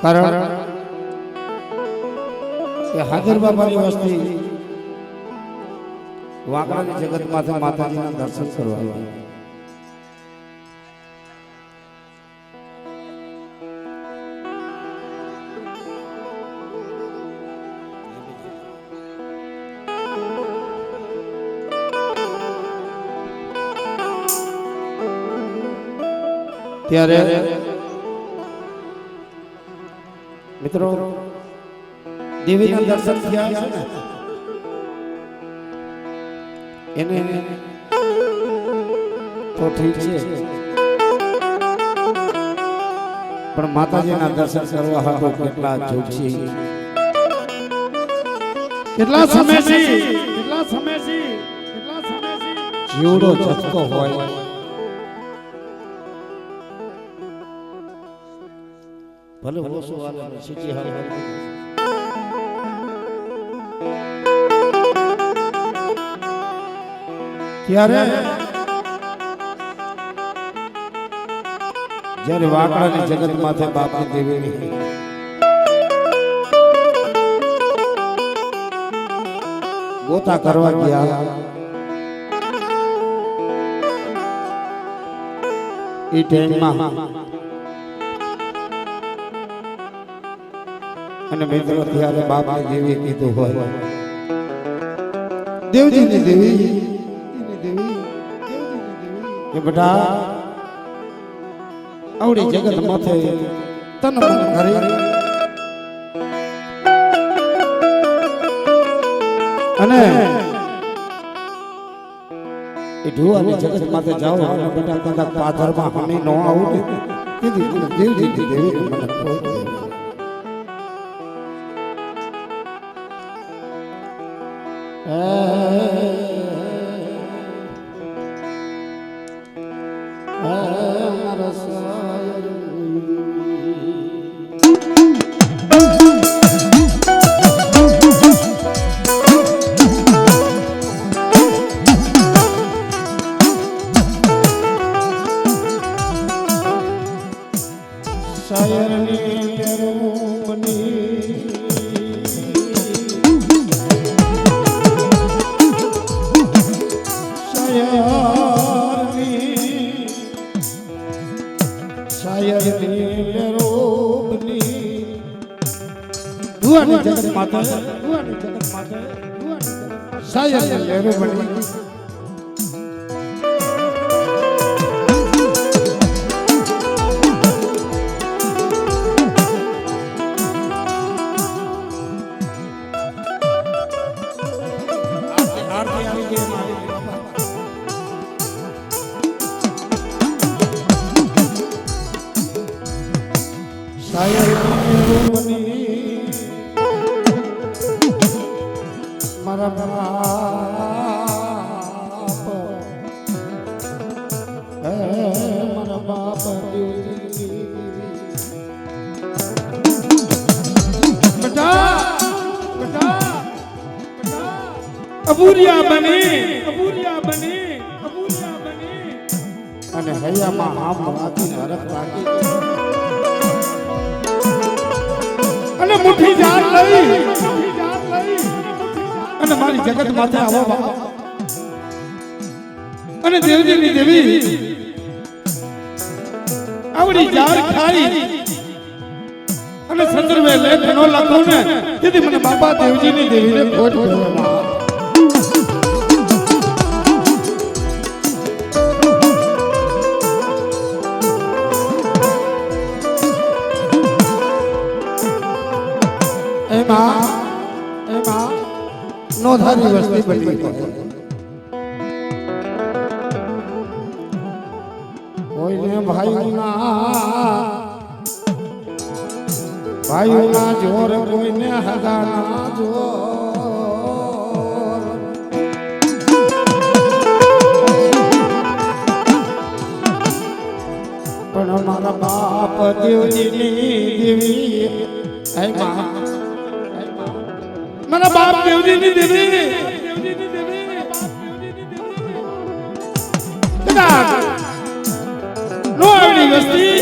કારણ કે હાજર બાબાની વસ્તી વાંકડાની જગતમાંથી માતાજીના દર્શન કરવા આવ્યા. ત્યારે મિત્રો દેવીના દર્શન થયા છે ને એને તો ઠીક છે, પણ માતાજીના દર્શન કરવા હાટુ કેટલા જોગી કેટલા સમયથી જીવડો જથ્થો હોય ભલે ઓછો વાલે સીધી હાલ ત્યારે જ્યારે વાકડાની જગત માથે બાપની દેવીની ગોતા કરવા ગયા એ ટાઈમમાં અને મિત્રો ત્યારે બાપની દેવી કીધું હોય દેવજીની દેવી કે બેટા આવડી જગત માથે તન મન કરી અને એ ઢોવાની જગત માથે જાઓ અને બેટા કદાચ પાથરમાં હમી ન આવું કીધું દેવજીની દેવી મને કોઈ જગત માતા સાયર લેરો બની સાયર લેરો બની મારા બાપ અબુરિયા બની અને હૈયામાં આમ રાખીને હરખ રાખી અને મુઠ્ઠી જાન લઈ અને મારી જગત માથે આવો બાપા અને દેવજીની દેવી આવડી જાર ખાઈ અને સંદર્ભે લેખ નો લખો ને તેથી મને બાપા દેવજીની દેવીને ખોટ કહેવામાં એમાં નોંધારી વસ્તી બની કોઈને ભાઈઓના જોર કોઈને હગાના જોર પણ મારા બાપ દેવજીની દેવી મારા બાપ દેવજીની દેવી નો આવડી વસ્તી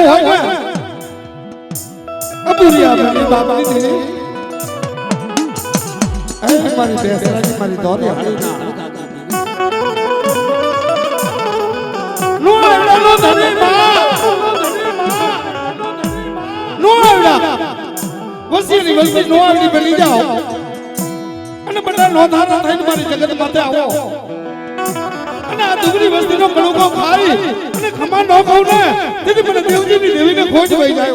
જાવ હોય ને અબુરિયા બની બાપની દેવી એ મારી બેસરાજી મારી દોરી હાલી ના નો આવડા ધણી માં નો આવડા વસીની વસી નો આવડી બની જાઓ અને બધા નોંધારા થઈને મારી જગત માથે આવો અને આ દુગરી વસ્તીનો કણકો ખાઈ અને ખમા ન ખાવ ને તેથી મને દેવજીની દેવીને ખોજ વહી જાય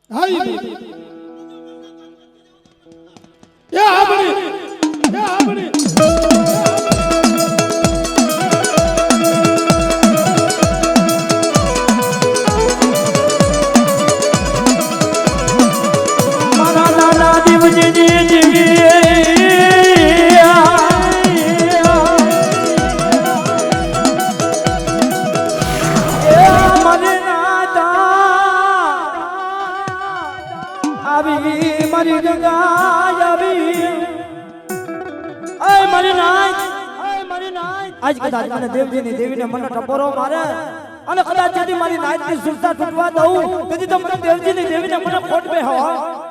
હાઈ યા આપણી આજ કદાચ મને દેવજીની દેવીને મને ટપોરો મારે અને કદાચ જેથી મારી નાઈટની સુરતા તૂટવા દઉં તેથી તો મને દેવજીની દેવીને મને ખોટ બે હવા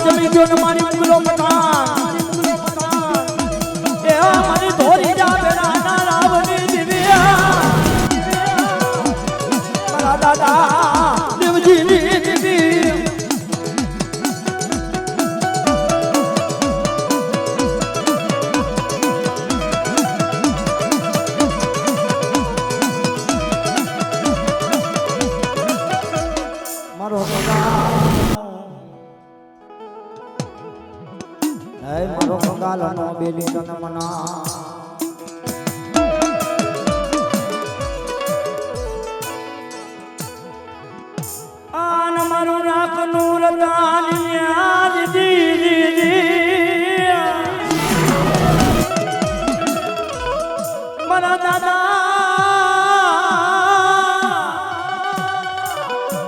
જમી ગયો ને મારી મુગલો મકાન એ મારી ધોરી જા બેડા ના રાવની દિવ્યા મારા દાદા દેવજીની દેવી મારો મારો કંગાલનો બેલી તન મના આન મારું રાખનું રતાની આજ દીદી મારા દાદા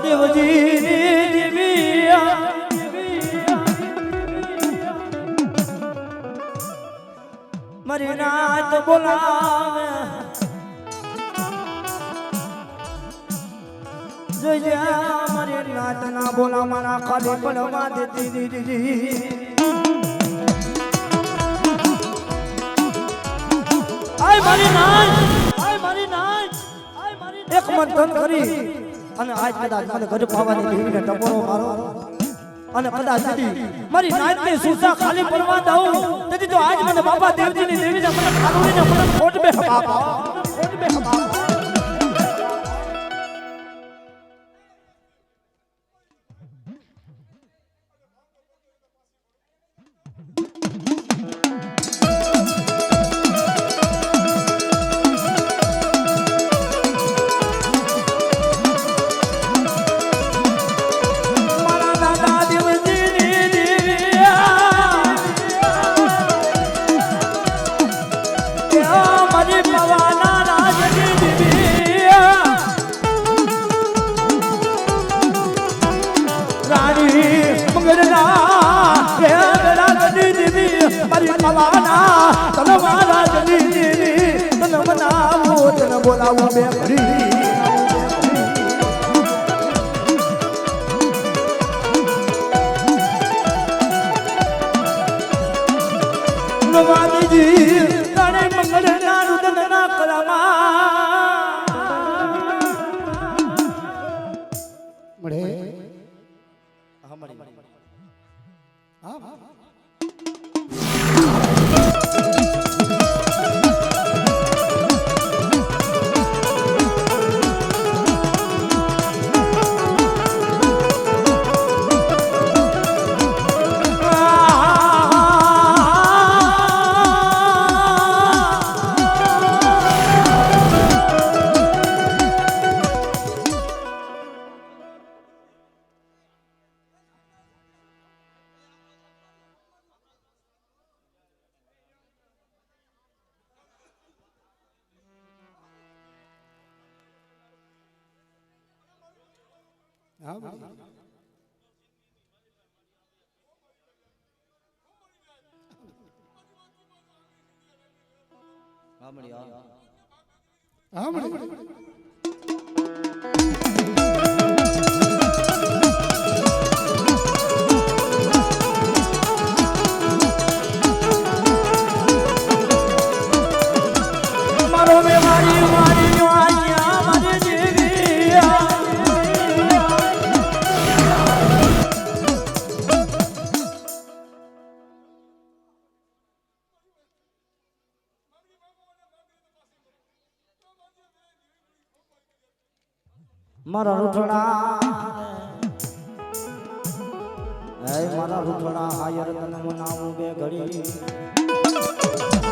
દેવજી મારી નાત બોલાવે જોજે મારી નાત ના બોલા મારા ખાલી પડવા દેતી દીદી આય મારી નાત એક મંથન કરી અને આજ કદાચ મને ઘર પાવાની દેવીને ટપોરો મારો અને કદાચ મારી નાતની સુસા ખાલી પડવા દઉં તેથી તો આજ મને બાપા દેવજીની દેવીને મને ખાનોડીને મને ખોટ બે બાપા ખોટ બે બાપા બોલાવું બે ભરી નવાજી તારે મંગળ ના રુદન હા મારા રૂઠડા હે મારા રૂઠડા હાયર તને મનાવું બે ઘડી